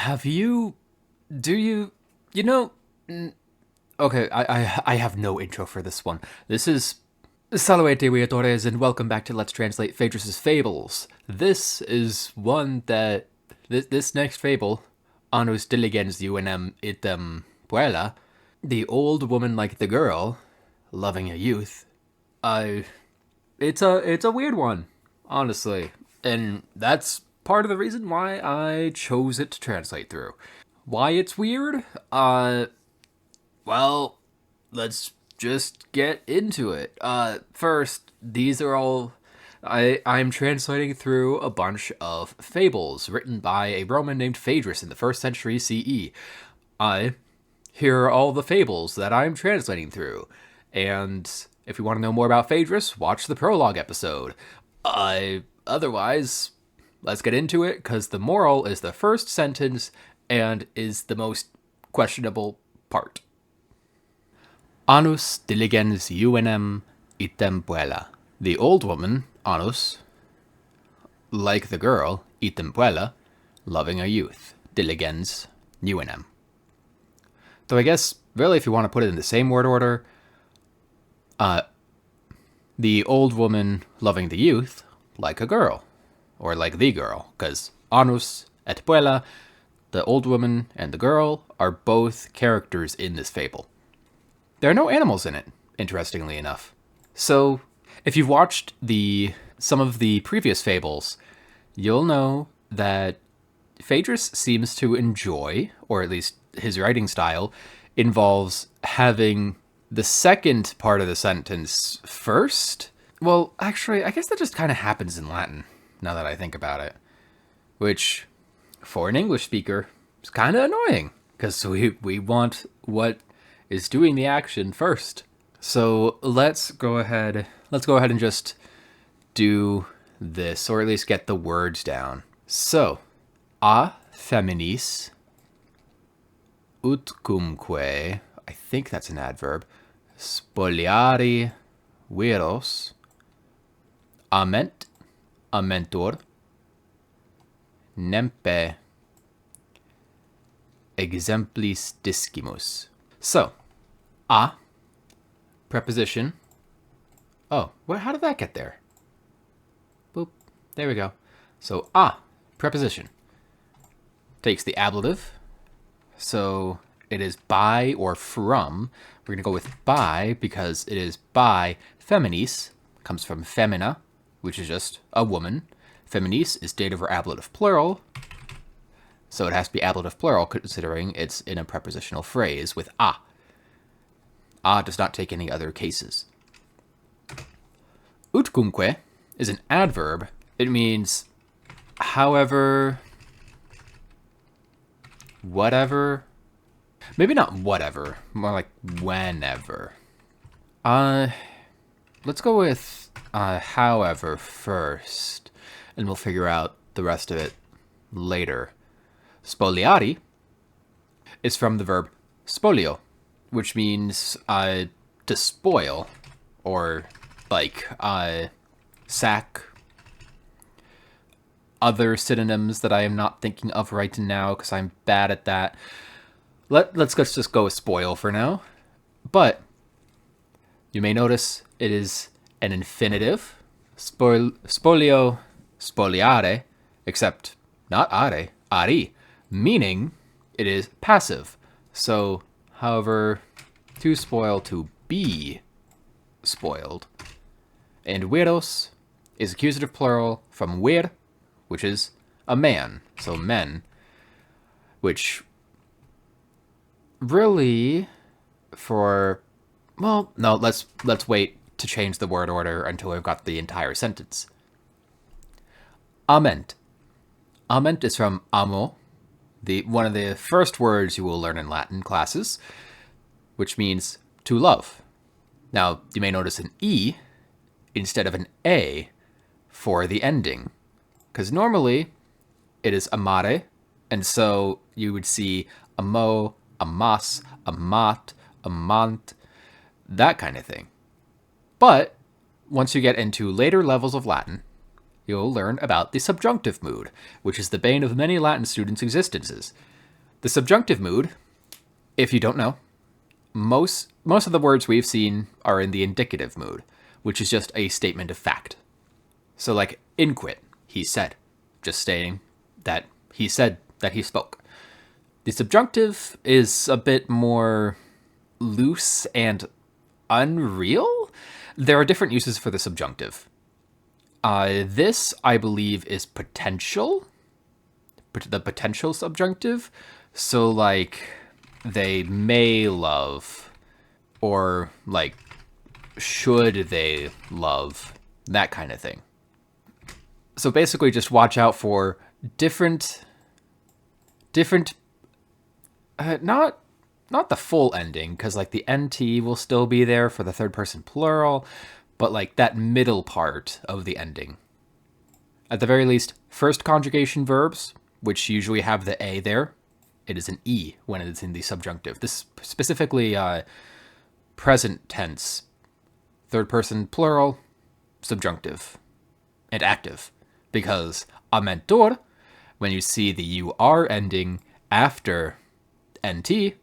have you, do you, you know, okay, I have no intro for this one. This is Salvete Viatores, and welcome back to Let's Translate Phaedrus' Fables. This is one that, this next fable, Anus diligens UNM item puella, the old woman like the girl, loving a youth. I, it's a weird one, honestly, and that's part of the reason why I chose it to translate through. Why it's weird? Well, let's just get into it. First, these are all. I'm translating through a bunch of fables written by a Roman named Phaedrus in the 1st century CE. Here are all the fables that I'm translating through. And if you want to know more about Phaedrus, watch the prologue episode. Otherwise, let's get into it, because the moral is the first sentence and is the most questionable part. Anus diligens juvenem item puella. The old woman, Anus, like the girl, item puella, loving a youth, diligens juvenem. Though I guess, really, if you want to put it in the same word order, the old woman loving the youth, like a girl, or like the girl, because Anus et puella, the old woman and the girl, are both characters in this fable. There are no animals in it, interestingly enough. So, if you've watched some of the previous fables, you'll know that Phaedrus seems to enjoy, or at least his writing style, involves having the second part of the sentence first. Well, actually, I guess that just kind of happens in Latin, now that I think about it. Which, for an English speaker, is kind of annoying, because we want what is doing the action first. So let's go ahead and just do this, or at least get the words down. So, a feminis utcumque, I think that's an adverb, spoliari viros, ament, amentor, nempe, exemplis discimus. So, a, preposition. Oh, how did that get there? Boop. There we go. So, a, preposition. Takes the ablative. So, it is by or from. We're going to go with by because it is by feminis. Comes from femina, which is just a woman. Feminis is dative or ablative plural. So it has to be ablative plural, considering it's in a prepositional phrase with a. A does not take any other cases. Utcumque is an adverb. It means however, whatever. Maybe not whatever, more like whenever. Let's go with however first, and we'll figure out the rest of it later. Spoliari is from the verb spolio, which means to spoil, or like sack. Other synonyms that I am not thinking of right now because I'm bad at that. Let's just go with spoil for now. But you may notice it is an infinitive, spolio, spoliare, except not are, ari, meaning it is passive. So, however, to spoil, to be spoiled. And viros is accusative plural from vir, which is a man, so men, which really no, let's wait to change the word order until we've got the entire sentence. Ament. Ament is from amo, one of the first words you will learn in Latin classes, which means to love. Now, you may notice an E instead of an A for the ending, because normally it is amare, and so you would see amo, amas, amat, amant, that kind of thing. But once you get into later levels of Latin, you'll learn about the subjunctive mood, which is the bane of many Latin students' existences. The subjunctive mood, if you don't know, most of the words we've seen are in the indicative mood, which is just a statement of fact. So like inquit, he said, just stating that he said that he spoke. The subjunctive is a bit more loose and unreal. There are different uses for the subjunctive. This, I believe, is potential. The potential subjunctive. So, like, they may love, or, like, should they love, that kind of thing. So basically just watch out for different, not the full ending, because, like, the NT will still be there for the third person plural, but, like, that middle part of the ending. At the very least, first conjugation verbs, which usually have the A there, it is an E when it is in the subjunctive. This specifically present tense, third person plural, subjunctive, and active. Because amentor, when you see the UR ending after NT,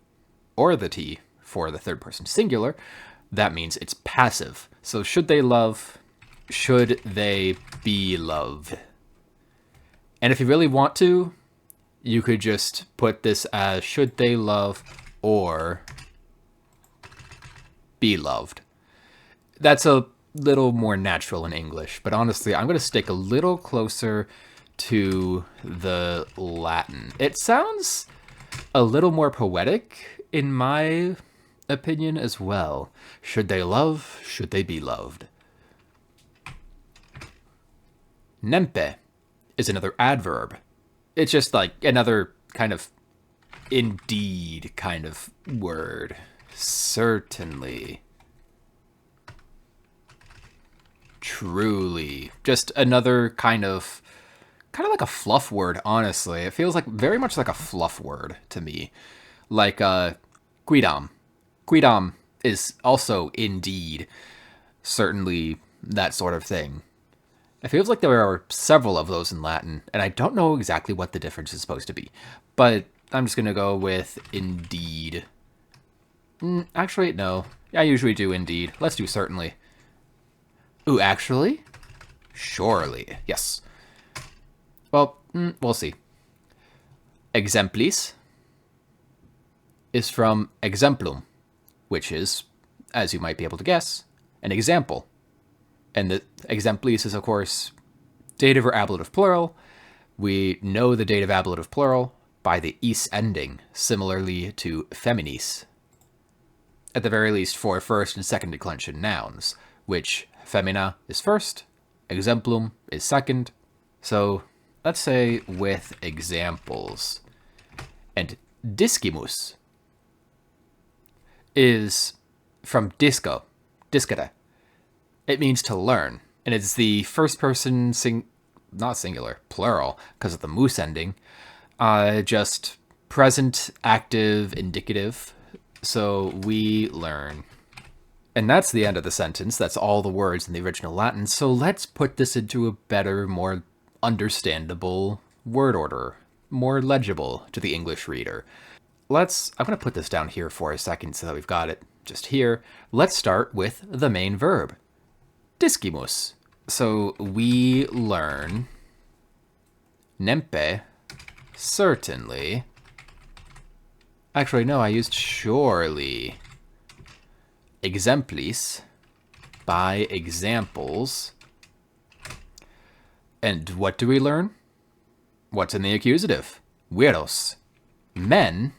or the T for the third person singular, that means it's passive. So should they love, should they be loved? And if you really want to, you could just put this as should they love or be loved. That's a little more natural in English, but honestly, I'm going to stick a little closer to the Latin. It sounds a little more poetic, in my opinion, as well. Should they love? Should they be loved? Nempe is another adverb. It's just like another kind of indeed kind of word. Certainly. Truly. Just another kind of like a fluff word, honestly. It feels like very much like a fluff word to me. Like quidam. Quidam is also indeed certainly that sort of thing. It feels like there are several of those in Latin, and I don't know exactly what the difference is supposed to be. But I'm just going to go with indeed. Actually, no. I usually do indeed. Let's do certainly. Ooh, actually? Surely. Yes. Well, we'll see. Exemplis is from exemplum, which is, as you might be able to guess, an example. And the exemplis is, of course, dative or ablative plural. We know the dative ablative plural by the is ending, similarly to feminis. At the very least for first and second declension nouns, which femina is first, exemplum is second. So let's say with examples. And discimus is from disco, discere. It means to learn, and it's the first person, not singular, plural, because of the mus ending, just present, active, indicative. So we learn. And that's the end of the sentence. That's all the words in the original Latin. So let's put this into a better, more understandable word order, more legible to the English reader. I'm going to put this down here for a second so that we've got it just here. Let's start with the main verb. Discimus. So we learn. Nempe. Certainly. Actually, no, I used surely. Exemplis. By examples. And what do we learn? What's in the accusative? Widdows. Men.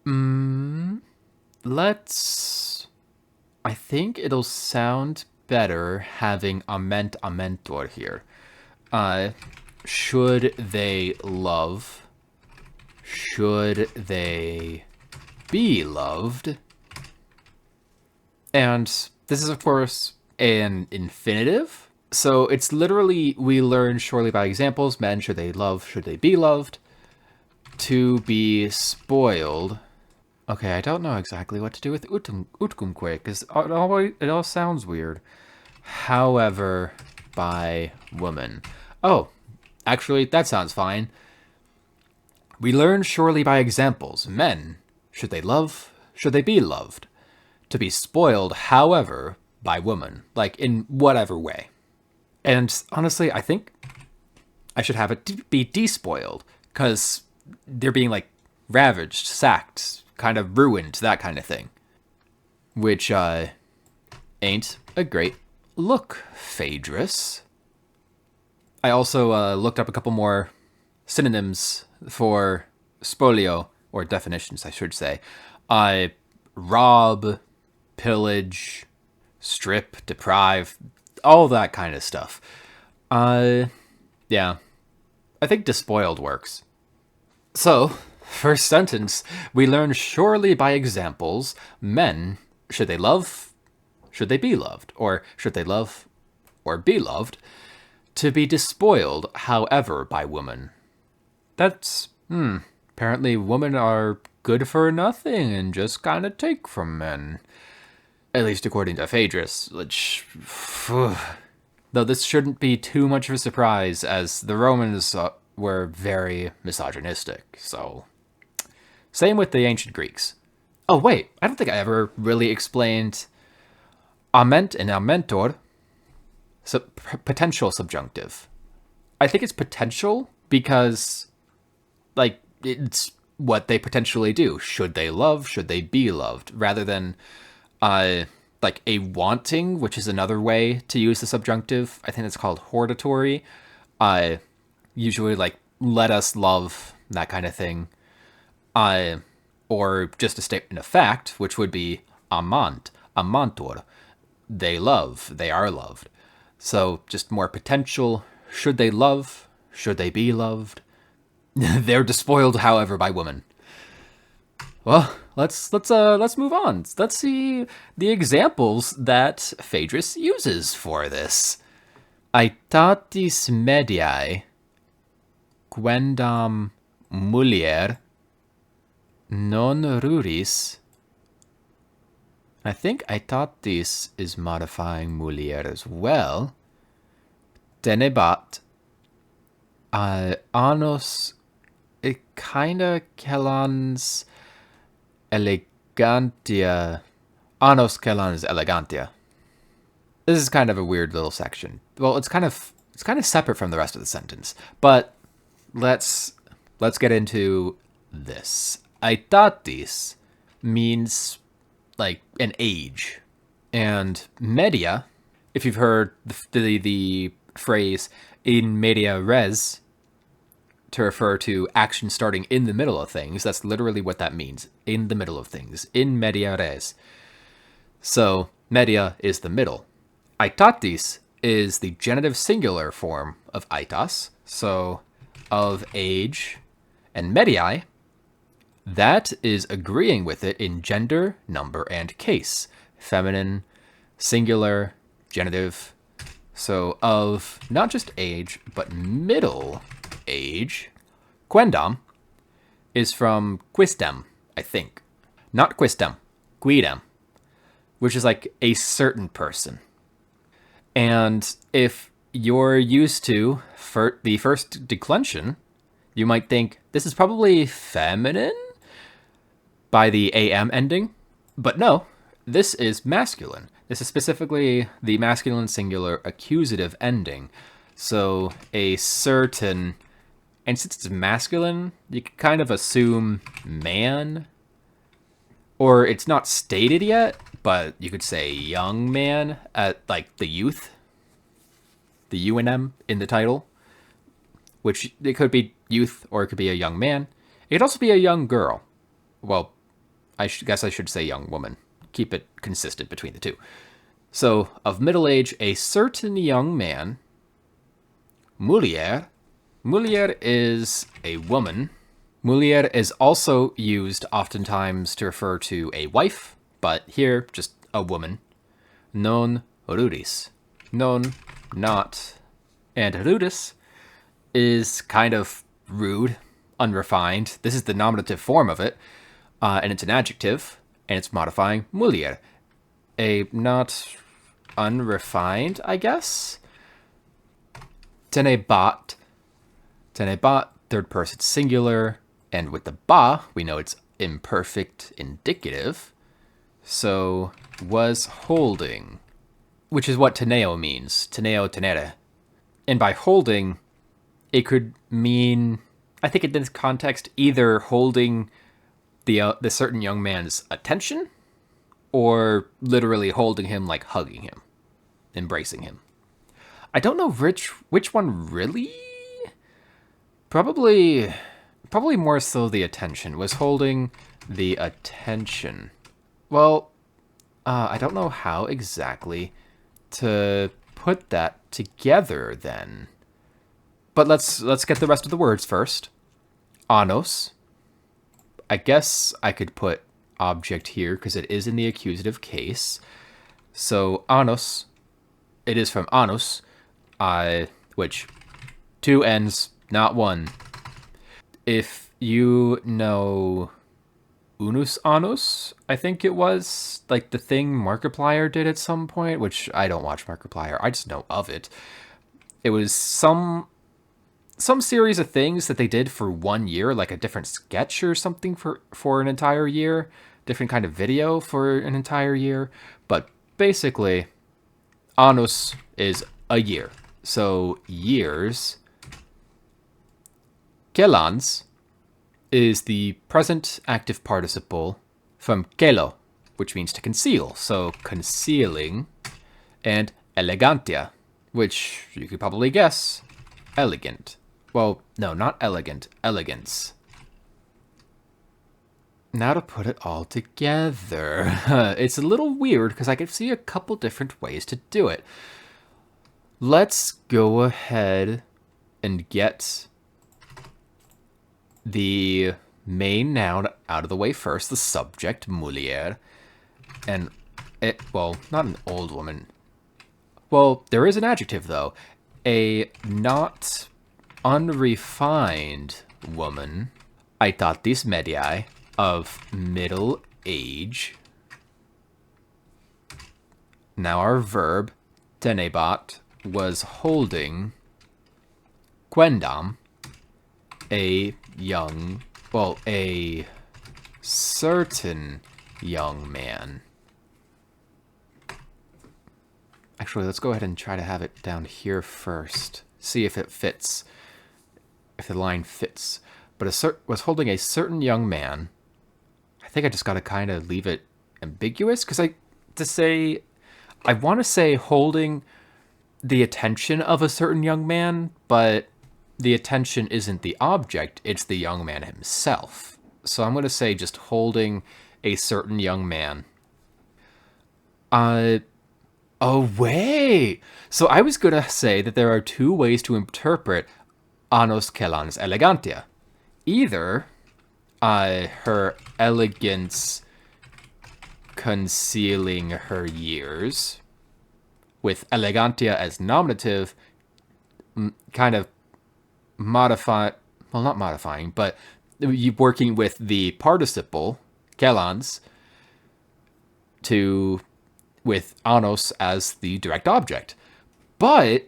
I think it'll sound better having ament amentor here. Should they love? Should they be loved? And this is, of course, an infinitive. So it's literally, we learn surely by examples. Men, should they love? Should they be loved? To be spoiled. Okay, I don't know exactly what to do with utcumque, because it all sounds weird. However, by woman. Oh, actually, that sounds fine. We learn surely by examples, men, should they love, should they be loved, to be spoiled, however, by woman, like in whatever way. And honestly, I think I should have it be despoiled, because they're being like ravaged, sacked, kind of ruined, that kind of thing. Which ain't a great look, Phaedrus. I also looked up a couple more synonyms for spolio, or definitions, I should say. Rob, pillage, strip, deprive, all that kind of stuff. Yeah. I think despoiled works. So, first sentence, we learn surely by examples, men, should they love, should they be loved, or should they love or be loved, to be despoiled, however, by woman. That's, apparently women are good for nothing and just kind of take from men. At least according to Phaedrus, which... Though this shouldn't be too much of a surprise, as the Romans were very misogynistic, so... Same with the ancient Greeks. Oh wait, I don't think I ever really explained ament and amentor, potential subjunctive. I think it's potential because, like, it's what they potentially do. Should they love? Should they be loved? Rather than, like, a wanting, which is another way to use the subjunctive. I think it's called hortatory. Usually, like, let us love, that kind of thing. Or just a statement of fact, which would be amant, amantor. They love, they are loved. So, just more potential. Should they love? Should they be loved? They're despoiled, however, by women. Well, let's move on. Let's see the examples that Phaedrus uses for this. Aetatis mediae quendam mulier non ruris. I think aetatis is modifying mulier as well. Tenebat annos kinda kelans elegantia. Annos kelans elegantia. This is kind of a weird little section. Well, it's kind of separate from the rest of the sentence. But let's get into this. Aetatis means like an age, and media, if you've heard the phrase in media res to refer to action starting in the middle of things, that's literally what that means. In the middle of things. In media res. So media is the middle. Aetatis is the genitive singular form of aitas, so of age, and mediae, that is agreeing with it in gender, number, and case. Feminine, singular, genitive. So of not just age, but middle age. Quendam is from quistem, I think. Not quistem, quidem, which is like a certain person. And if you're used to the first declension, you might think this is probably feminine by the am ending. But no, this is masculine. This is specifically the masculine singular accusative ending. So a certain, and since it's masculine, you can kind of assume man, or it's not stated yet, but you could say young man at like the youth, the UNM in the title, which it could be youth or it could be a young man. It could also be a young girl. Well, I guess I should say young woman. Keep it consistent between the two. So, of middle age, a certain young man. Mulier. Mulier is a woman. Mulier is also used oftentimes to refer to a wife, but here, just a woman. Non ruris. Non, not. And rudis is kind of rude, unrefined. This is the nominative form of it, and it's an adjective, and it's modifying mulier. A not unrefined, I guess. Tenebat. Tenebat, third person singular, And with the ba, we know it's imperfect indicative. So, was holding, which is what teneo means. Teneo, tenere. And by holding, it could mean, I think in this context, either holding the certain young man's attention, or literally holding him, like hugging him, embracing him. I don't know which one really. Probably more so the attention. Was holding the attention. Well, I don't know how exactly to put that together then. But let's get the rest of the words first. Anos. I guess I could put object here because it is in the accusative case. So anos, it is from anus, which 2 N's, not 1. If you know unus annus, I think it was, like the thing Markiplier did at some point, which I don't watch Markiplier, I just know of it. It was some series of things that they did for 1 year, like a different sketch or something for an entire year, different kind of video for an entire year. But basically, annus is a year. So years. Kelans is the present active participle from kelo, which means to conceal. So concealing. And elegantia, which you could probably guess, elegant. Well, no, not elegant, elegance. Now to put it all together. It's a little weird because I could see a couple different ways to do it. Let's go ahead and get the main noun out of the way first, the subject, mulier. And it, well, not an old woman. Well, there is an adjective though. A not unrefined woman, aetatis mediae, of middle age. Now our verb, tenebat, was holding quendam, a certain young man. Actually, let's go ahead and try to have it down here first. See if it fits. If the line fits. But was holding a certain young man. I think I just gotta kind of leave it ambiguous, because I want to say holding the attention of a certain young man, but the attention isn't the object, it's the young man himself. So I'm gonna say just holding a certain young man. Oh, wait! So I was gonna say that there are 2 ways to interpret annos kelans elegantia. Either her elegance concealing her years, with elegantia as nominative, kind of not modifying, but working with the participle, kelans, with annos as the direct object. But,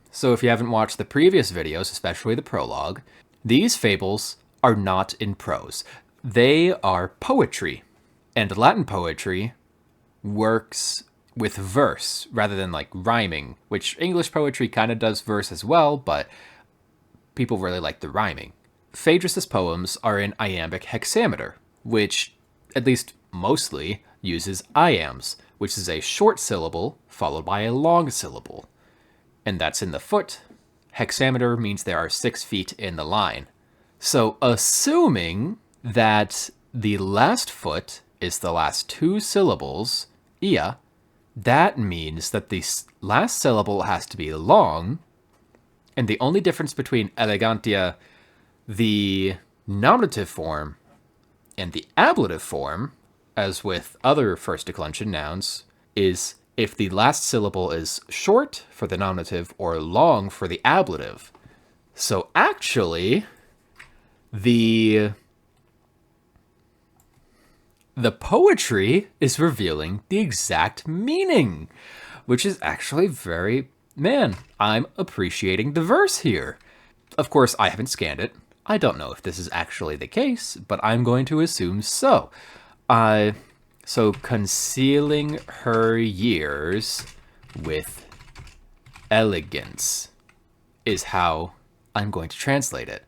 so if you haven't watched the previous videos, especially the prologue, these fables are not in prose. They are poetry. And Latin poetry works with verse rather than like rhyming, which English poetry kind of does verse as well, but people really like the rhyming. Phaedrus' poems are in iambic hexameter, which, at least mostly, uses iambs, which is a short syllable followed by a long syllable. And that's in the foot. Hexameter means there are 6 feet in the line. So assuming that the last foot is the last 2 syllables, ia, that means that the last syllable has to be long, and the only difference between elegantia, the nominative form, and the ablative form, as with other first declension nouns, is if the last syllable is short for the nominative or long for the ablative. So actually, the poetry is revealing the exact meaning, which is actually very, man, I'm appreciating the verse here. Of course, I haven't scanned it. I don't know if this is actually the case, but I'm going to assume so. So concealing her years with elegance is how I'm going to translate it,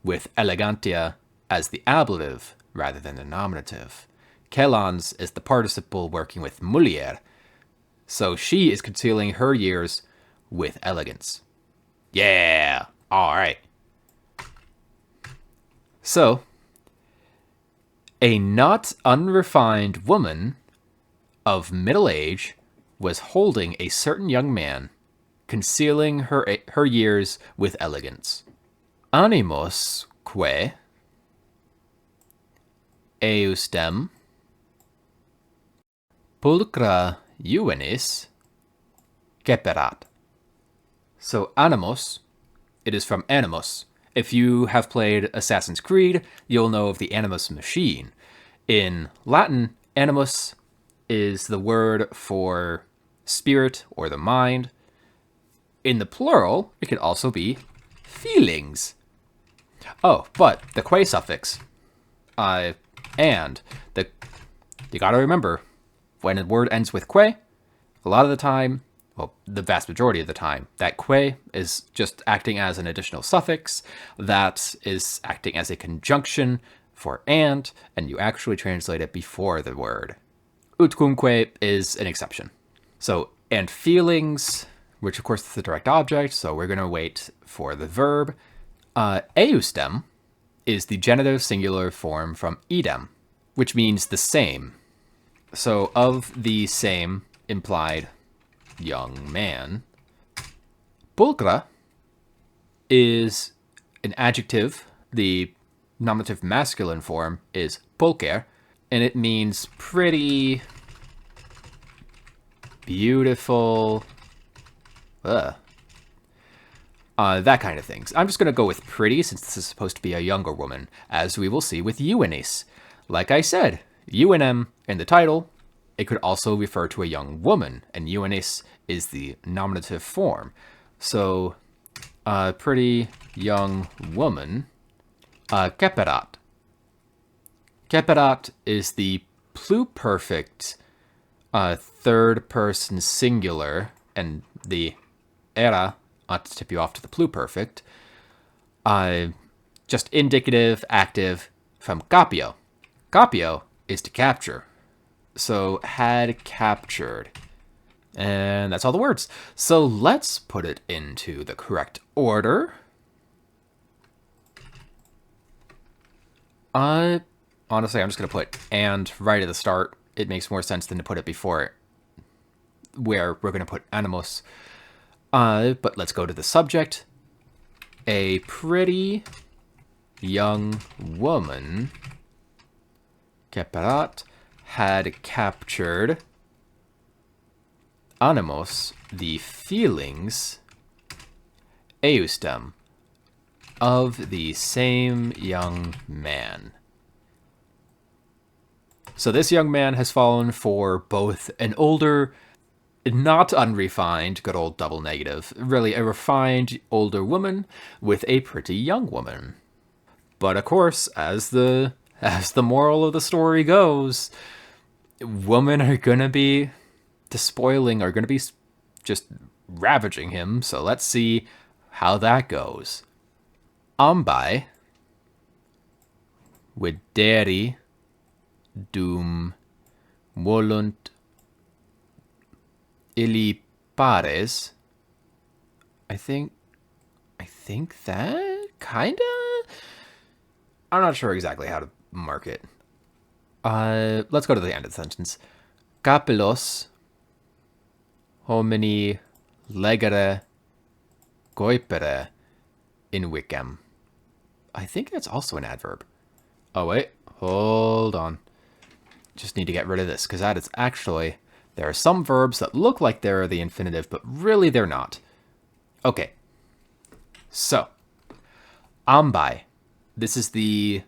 with elegantia as the ablative rather than the nominative. Kelans is the participle working with mulier, so she is concealing her years with elegance. Yeah, all right. So, a not unrefined woman of middle age was holding a certain young man, concealing her years with elegance. Animos que eustem pulcra juvenis ceperat. So animos, it is from animus. If you have played Assassin's Creed, you'll know of the animus machine. In Latin, animus is the word for spirit or the mind. In the plural, it could also be feelings. Oh, but the que suffix, and you gotta remember, when a word ends with que, a lot of the time, well, the vast majority of the time, that que is just acting as an additional suffix that is acting as a conjunction for and you actually translate it before the word. Utcumque is an exception. So, and feelings, which of course is the direct object, so we're going to wait for the verb. Eustem is the genitive singular form from idem, which means the same. So, of the same implied young man. Pulcra is an adjective. The nominative masculine form is pulcher, and it means pretty, beautiful, that kind of things. I'm just going to go with pretty since this is supposed to be a younger woman, as we will see with Juvenis. Like I said, UNM in the title, it could also refer to a young woman, and Juvenis is the nominative form. So, pretty young woman, ceperat. Ceperat is the pluperfect third person singular, and the era ought to tip you off to the pluperfect. Just indicative, active, from capio. Capio is to capture. So, had captured. And that's all the words. So let's put it into the correct order. Honestly, I'm just going to put and right at the start. It makes more sense than to put it before it, where we're going to put animus. But let's go to the subject. A pretty young woman, ceperat, had captured animos, the feelings, eustem, of the same young man. So this young man has fallen for both an older, not unrefined, good old double negative, really a refined older woman with a pretty young woman. But of course, as the moral of the story goes, women are gonna be despoiling, are gonna be just ravaging him. So let's see how that goes. Ambae videri dum volunt illi pares. I think that kinda. I'm not sure exactly how to mark it. Let's go to the end of the sentence. Capillos homini legere goipere invicem. I think that's also an adverb. Oh wait, hold on. Just need to get rid of this, because that is actually, there are some verbs that look like they're the infinitive, but really they're not. Okay. So, ambae. This is the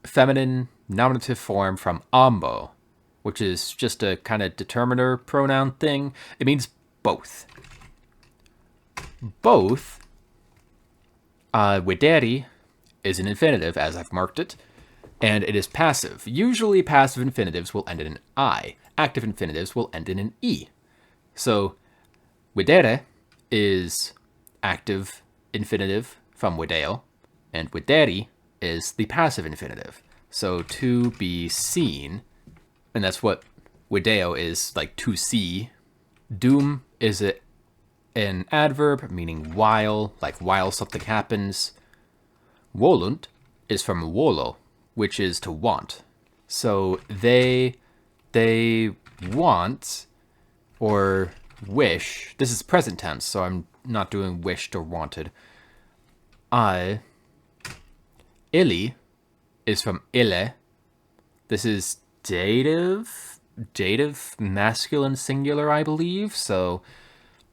feminine nominative form from ambo, which is just a kind of determiner pronoun thing. It means both. Both, videri is an infinitive, as I've marked it, and it is passive. Usually passive infinitives will end in an I. Active infinitives will end in an E. So videre is active infinitive from video, and videri is the passive infinitive. So to be seen, and that's what video is, like to see. Dum is an adverb meaning while, like while something happens. Volunt is from volo, which is to want. So they want or wish. This is present tense, so I'm not doing wished or wanted. Illy is from ille. This is dative masculine singular, I believe. So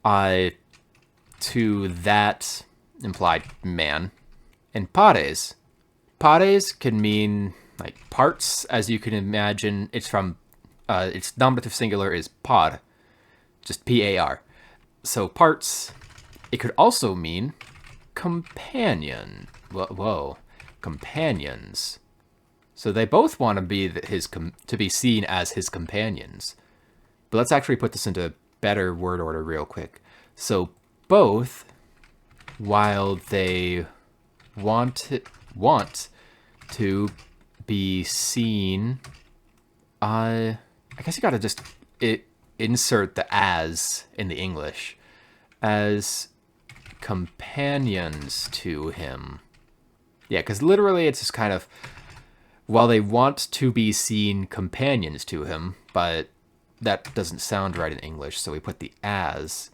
to that implied man. And pares can mean like parts, as you can imagine. It's from its nominative singular is par, just par. So parts. It could also mean companion. Whoa, companions. So they both want to be to be seen as his companions. But let's actually put this into better word order real quick. So both, while they want to be seen, I guess you gotta just insert the as in the English, as companions to him. Yeah, because literally it's just kind of, while they want to be seen companions to him, but that doesn't sound right in English, so we put the as.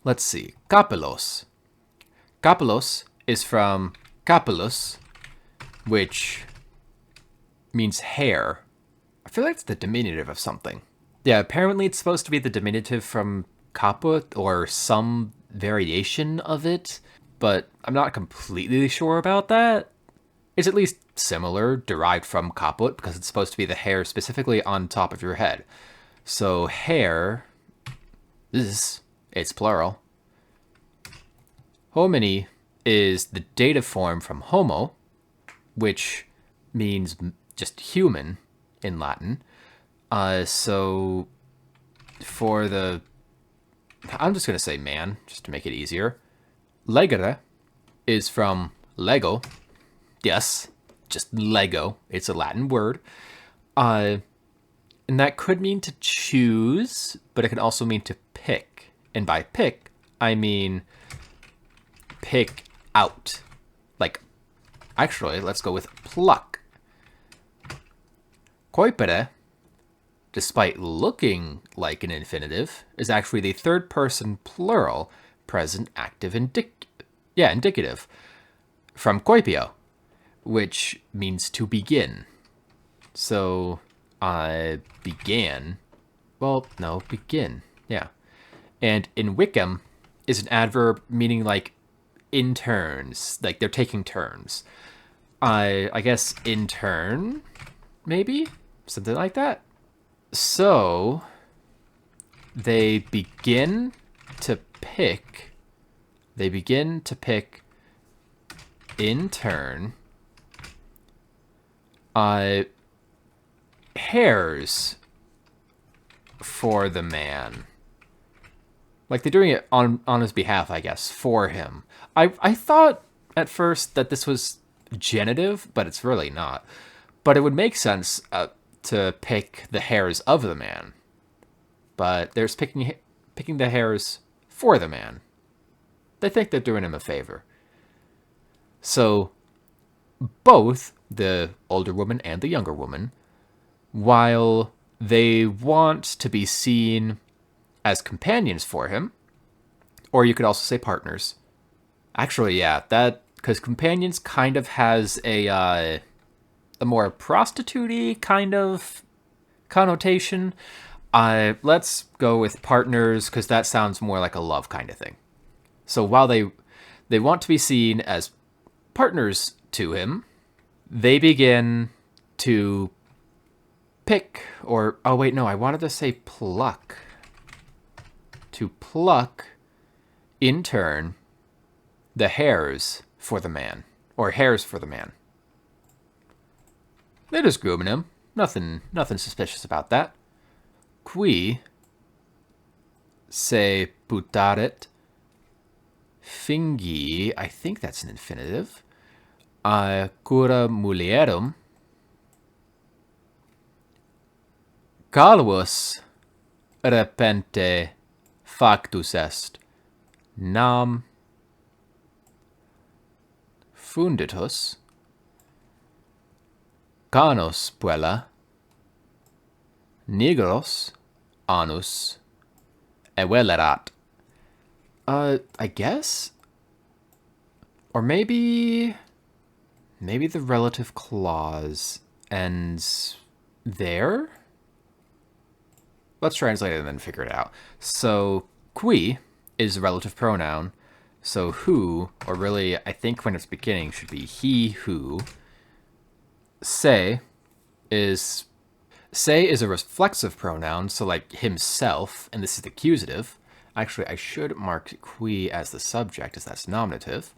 Let's see. Kapelos. Kapelos is from kapelus, which means hair. I feel like it's the diminutive of something. Yeah, apparently it's supposed to be the diminutive from caput or some variation of it, but I'm not completely sure about that. It's at least similar, derived from caput, because it's supposed to be the hair specifically on top of your head. So hair, it's plural. Homini is the dative form from homo, which means just human in Latin. So for the, I'm just going to say man, just to make it easier. Legere is from lego. Yes, just Lego. It's a Latin word. And that could mean to choose, but it can also mean to pick. And by pick, I mean pick out. Like, actually, let's go with pluck. Coipere, despite looking like an infinitive, is actually the third person plural present active indicative from coipio, which means to begin. So I began. Well, no, begin. Yeah. And in Wickham is an adverb meaning like in turns, like they're taking turns. I guess in turn, maybe? Something like that. So they begin to pick. They begin to pick in turn hairs for the man. Like they're doing it on his behalf, I guess, for him. I thought at first that this was genitive, but it's really not. But it would make sense to pick the hairs of the man. But there's picking the hairs for the man. They think they're doing him a favor. So both the older woman and the younger woman, while they want to be seen as companions for him, or you could also say partners. Actually, yeah, that, because companions kind of has a more prostitute-y kind of connotation. Let's go with partners, because that sounds more like a love kind of thing. So while they want to be seen as partners to him, they begin to pick, or, oh wait, no, I wanted to say pluck. To pluck, in turn, the hairs for the man, or hairs for the man. They're just grooming him. Nothing suspicious about that. Qui se putaret fingi, I think that's an infinitive, cura mulierum, calvus repente factus est, nam funditus, canos puella, nigros anus evelerat. I guess? Or maybe the relative clause ends there? Let's translate it and then figure it out. So, qui is a relative pronoun. So who, or really, I think when it's beginning, should be he who. Se is a reflexive pronoun, so like himself, and this is the accusative. Actually, I should mark qui as the subject, as that's nominative.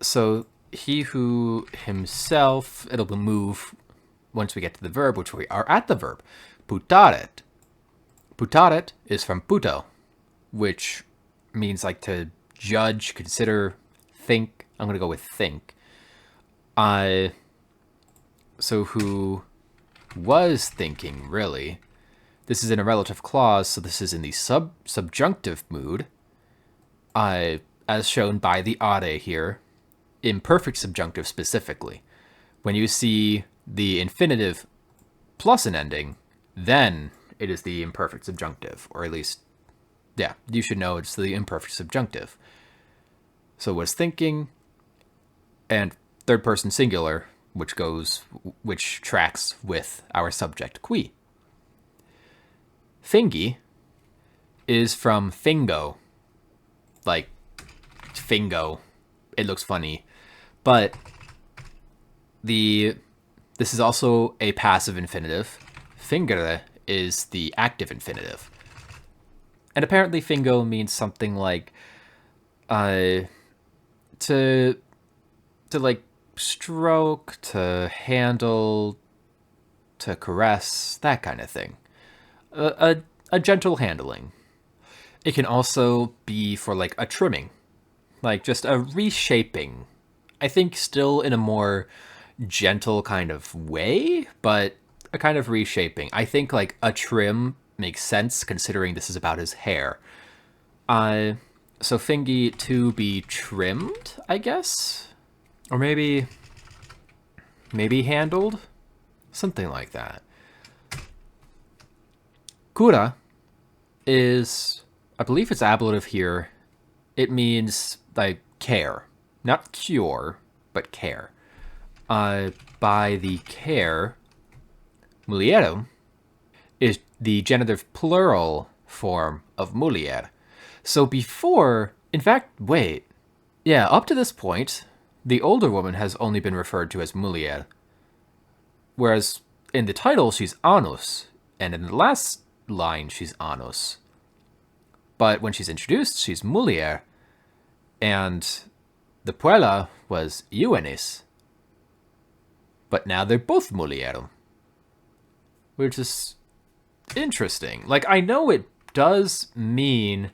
So he who, himself, it'll move once we get to the verb, which we are at the verb. Putaret. Putaret is from puto, which means like to judge, consider, think. I'm going to go with think. So who was thinking, really. This is in a relative clause, so this is in the subjunctive mood, as shown by the are here, imperfect subjunctive specifically. When you see the infinitive plus an ending, then it is the imperfect subjunctive, or at least, yeah, you should know it's the imperfect subjunctive. So was thinking, and third person singular, which tracks with our subject qui. Fingi is from fingo, like fingo. It looks funny, but this is also a passive infinitive. Fingere is the active infinitive, and apparently fingo means something like to like stroke, to handle, to caress, that kind of thing. A gentle handling. It can also be for like a trimming, like just a reshaping. I think still in a more gentle kind of way, but a kind of reshaping. I think like a trim makes sense considering this is about his hair. So fingi, to be trimmed, I guess? Or maybe handled? Something like that. Cura is, I believe it's ablative here. It means like care. Not cure, but care. By the care, mulierum is the genitive plural form of mulier. So before, in fact, wait. Yeah, up to this point, the older woman has only been referred to as mulier. Whereas in the title, she's anus. And in the last line, she's anus. But when she's introduced, she's mulier. And the puella was juvenis. But now they're both mulierum. Which is interesting. Like, I know it does mean,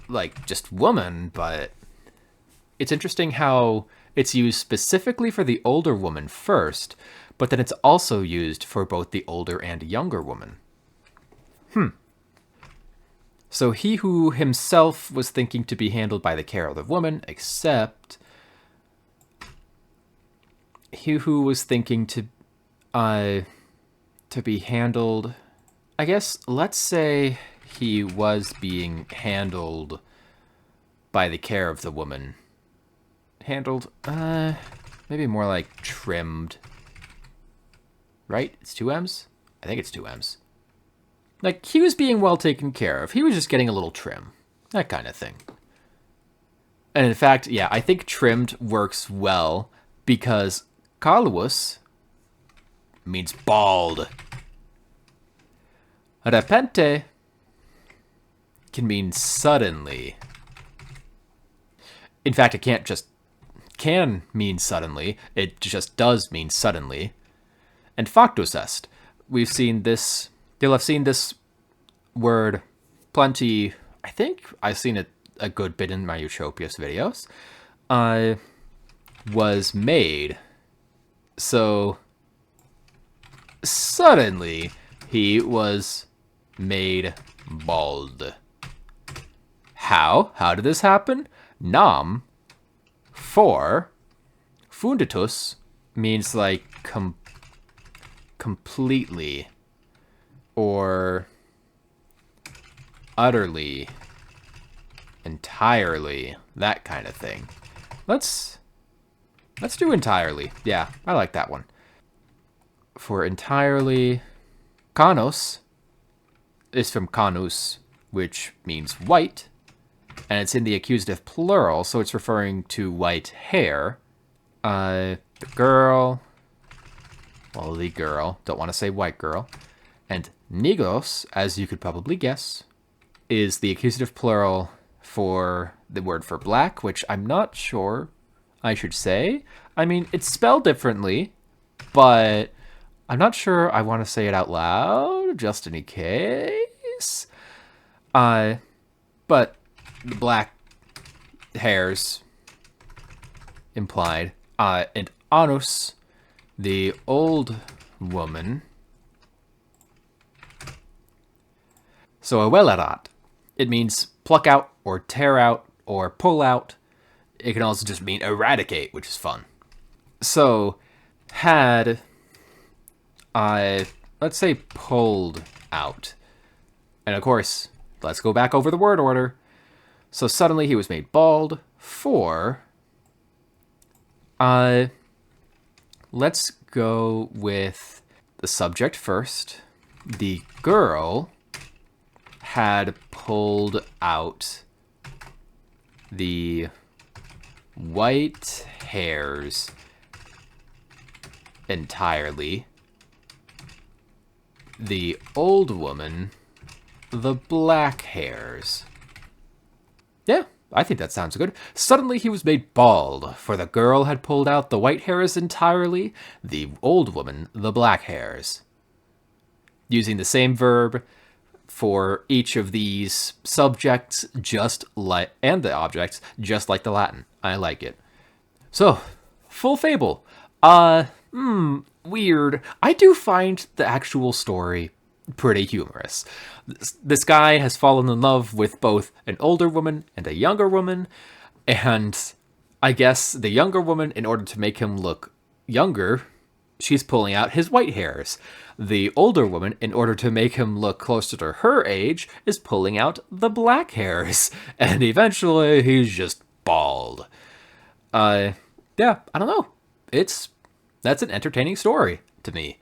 like, just woman, but it's interesting how it's used specifically for the older woman first, but then it's also used for both the older and younger woman. So he who himself was thinking to be handled by the care of the woman, except he who was thinking to be handled, I guess, let's say he was being handled by the care of the woman. Handled, maybe more like trimmed. Right? It's 2 M's? I think it's 2 M's. Like, he was being well taken care of. He was just getting a little trim. That kind of thing. And in fact, yeah, I think trimmed works well because calvus means bald. Repente can mean suddenly. In fact, it can't just can mean suddenly. It just does mean suddenly. And factus est. We've seen this. You'll have seen this word plenty. I think I've seen it a good bit in my Utopias videos. Was made. So suddenly he was made bald. How? How did this happen? Nam, for, funditus means like completely or utterly, entirely, that kind of thing. Let's do entirely. Yeah, I like that one. For entirely, canos is from canus, which means white, and it's in the accusative plural, so it's referring to white hair. The girl, well, the girl, don't want to say white girl. And negros, as you could probably guess, is the accusative plural for the word for black, which I'm not sure I should say. I mean, it's spelled differently, but I'm not sure I want to say it out loud, just in case. But the black hairs implied. And anus, the old woman. So avelarat, it means pluck out or tear out or pull out. It can also just mean eradicate, which is fun. So, had let's say pulled out. And of course, let's go back over the word order. So suddenly he was made bald for, let's go with the subject first. The girl had pulled out the white hairs entirely. The old woman, the black hairs. Yeah, I think that sounds good. Suddenly he was made bald, for the girl had pulled out the white hairs entirely, the old woman, the black hairs. Using the same verb for each of these subjects, just like, and the objects, just like the Latin. I like it. So, full fable. Weird. I do find the actual story pretty humorous. This guy has fallen in love with both an older woman and a younger woman, and I guess the younger woman, in order to make him look younger, she's pulling out his white hairs. The older woman, in order to make him look closer to her age, is pulling out the black hairs, and eventually he's just bald. Yeah, I don't know. That's an entertaining story to me.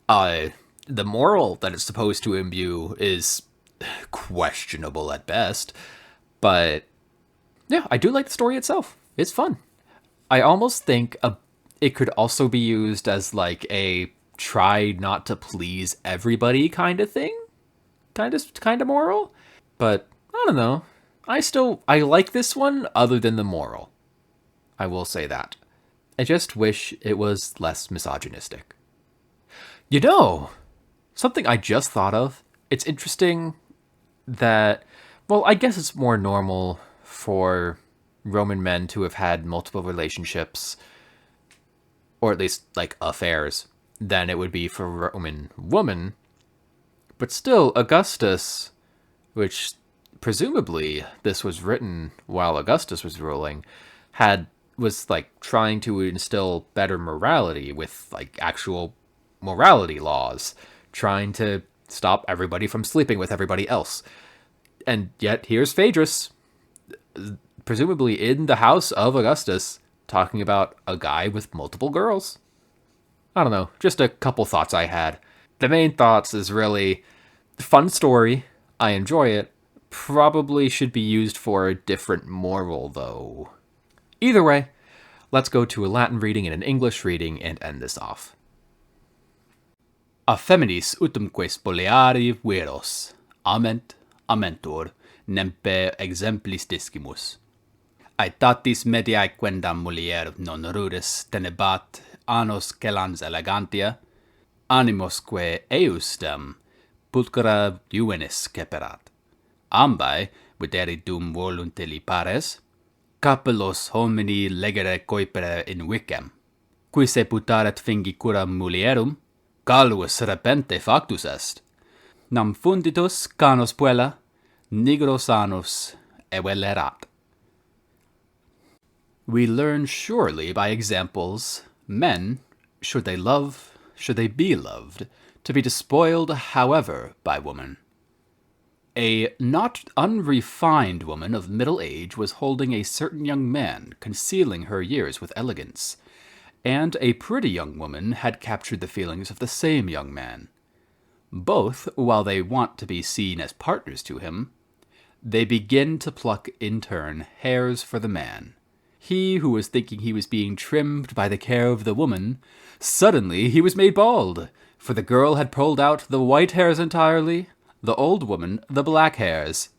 The moral that it's supposed to imbue is questionable at best, but yeah, I do like the story itself. It's fun. I almost think it could also be used as like a try not to please everybody kind of thing, kind of moral. But I don't know. I like this one other than the moral. I will say that. I just wish it was less misogynistic. You know, something I just thought of. It's interesting that, well, I guess it's more normal for Roman men to have had multiple relationships, or at least like affairs, than it would be for Roman women. But still, Augustus, which presumably this was written while Augustus was ruling, was like trying to instill better morality with like actual morality laws, trying to stop everybody from sleeping with everybody else. And yet here's Phaedrus, presumably in the house of Augustus, talking about a guy with multiple girls. I don't know, just a couple thoughts I had. The main thoughts is really fun story. I enjoy it. Probably should be used for a different moral, though. Either way, let's go to a Latin reading and an English reading and end this off. A feminis utumque spoliari veros, ament, amentor, nempe exemplis discimus. Aetatis mediae quendam mulier non rudes tenebat annos celans elegantia, animosque eustem pulchra juvenis ceperat. Ambae, videri dum voluntelli pares, capellos homini legere coipere in vicem, qui se putaret fingi curam mulierum, calvus repente factus est, nam funditus canos puella, nigros anus evelerat. We learn surely by examples, men, should they love, should they be loved, to be despoiled, however, by woman. A not unrefined woman of middle age was holding a certain young man, concealing her years with elegance, and a pretty young woman had captured the feelings of the same young man. Both, while they want to be seen as partners to him, they begin to pluck in turn hairs for the man. He who was thinking he was being trimmed by the care of the woman, suddenly he was made bald, for the girl had pulled out the white hairs entirely, the old woman the black hairs.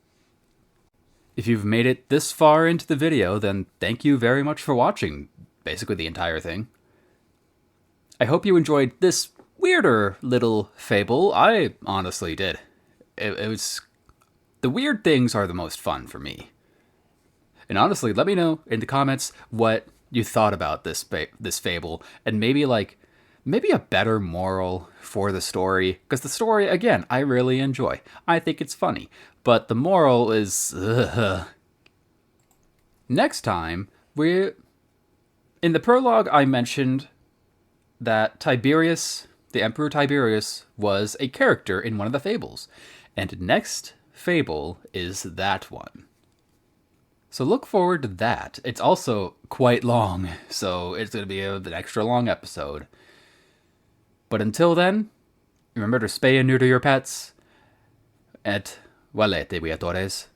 If you've made it this far into the video, then thank you very much for watching, basically the entire thing. I hope you enjoyed this weirder little fable. I honestly did. It was... The weird things are the most fun for me. And honestly, let me know in the comments what you thought about this fable, and maybe a better moral for the story, because the story, again, I really enjoy. I think it's funny, but the moral is... Next time, in the prologue I mentioned that Tiberius, the Emperor Tiberius, was a character in one of the fables, and next fable is that one. So look forward to that. It's also quite long, so it's going to be an extra long episode. But until then, remember to spay and neuter your pets. Et valete, viatores.